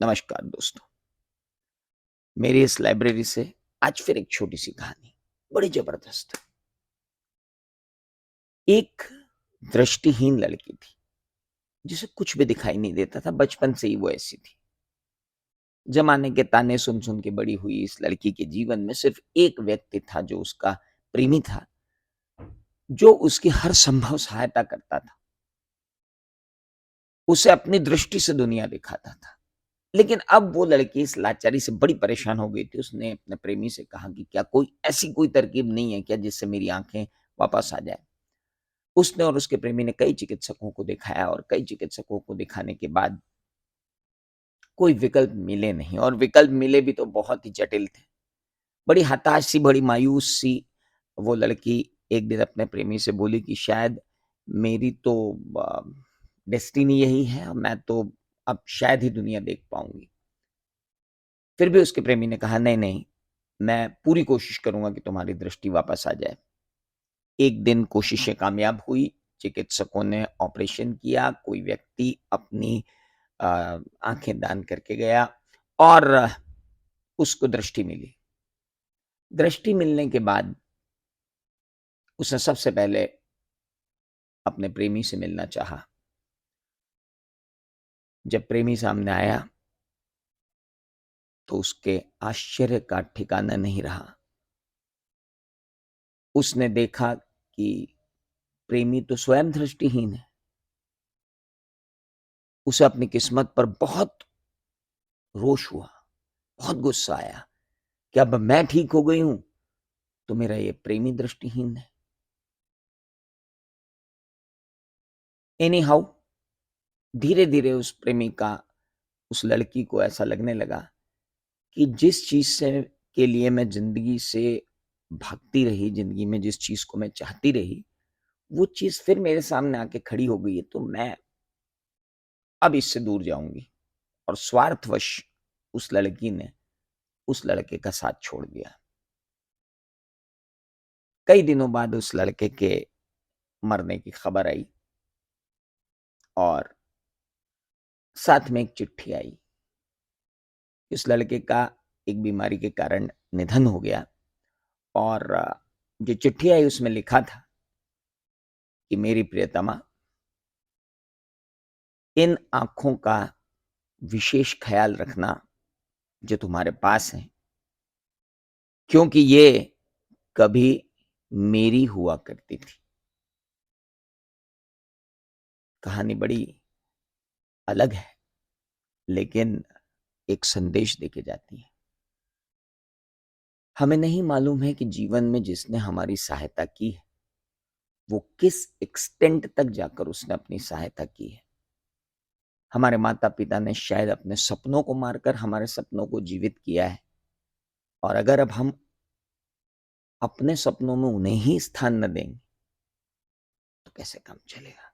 नमस्कार दोस्तों। मेरी इस लाइब्रेरी से आज फिर एक छोटी सी कहानी, बड़ी जबरदस्त। एक दृष्टिहीन लड़की थी जिसे कुछ भी दिखाई नहीं देता था। बचपन से ही वो ऐसी थी। जमाने के ताने सुन सुन के बड़ी हुई इस लड़की के जीवन में सिर्फ एक व्यक्ति था जो उसका प्रेमी था, जो उसकी हर संभव सहायता करता था, उसे अपनी दृष्टि से दुनिया दिखाता था। लेकिन अब वो लड़की इस लाचारी से बड़ी परेशान हो गई थी। उसने अपने प्रेमी से कहा कि क्या कोई ऐसी कोई तरकीब नहीं है क्या जिससे मेरी आंखें वापस आ जाए। उसने और उसके प्रेमी ने कई चिकित्सकों को दिखाया और कई चिकित्सकों को दिखाने के बाद कोई विकल्प मिले नहीं, और विकल्प मिले भी तो बहुत ही जटिल थे। बड़ी हताश सी, बड़ी मायूस सी वो लड़की एक दिन अपने प्रेमी से बोली कि शायद मेरी तो डेस्टिनी यही है, मैं तो अब शायद ही दुनिया देख पाऊंगी। फिर भी उसके प्रेमी ने कहा, नहीं नहीं, मैं पूरी कोशिश करूंगा कि तुम्हारी दृष्टि वापस आ जाए। एक दिन कोशिशें कामयाब हुई। चिकित्सकों ने ऑपरेशन किया। कोई व्यक्ति अपनी आंखें दान करके गया और उसको दृष्टि मिली। दृष्टि मिलने के बाद उसने सबसे पहले अपने प्रेमी से मिलना चाहा। जब प्रेमी सामने आया तो उसके आश्चर्य का ठिकाना नहीं रहा। उसने देखा कि प्रेमी तो स्वयं दृष्टिहीन है। उसे अपनी किस्मत पर बहुत रोष हुआ, बहुत गुस्सा आया कि अब मैं ठीक हो गई हूं तो मेरा ये प्रेमी दृष्टिहीन है। एनी हाउ, धीरे धीरे उस प्रेमी का उस लड़की को ऐसा लगने लगा कि जिस चीज से के लिए मैं जिंदगी से भागती रही, जिंदगी में जिस चीज को मैं चाहती रही, वो चीज फिर मेरे सामने आके खड़ी हो गई है, तो मैं अब इससे दूर जाऊंगी। और स्वार्थवश उस लड़की ने उस लड़के का साथ छोड़ दिया। कई दिनों बाद उस लड़के के मरने की खबर आई और साथ में एक चिट्ठी आई। इस लड़के का एक बीमारी के कारण निधन हो गया। और जो चिट्ठी आई उसमें लिखा था कि मेरी प्रियतमा, इन आंखों का विशेष ख्याल रखना जो तुम्हारे पास है, क्योंकि ये कभी मेरी हुआ करती थी। कहानी बड़ी अलग है, लेकिन एक संदेश देके जाती है। हमें नहीं मालूम है कि जीवन में जिसने हमारी सहायता की है वो किस एक्सटेंट तक जाकर उसने अपनी सहायता की है। हमारे माता पिता ने शायद अपने सपनों को मारकर हमारे सपनों को जीवित किया है, और अगर अब हम अपने सपनों में उन्हें ही स्थान न देंगे तो कैसे काम चलेगा।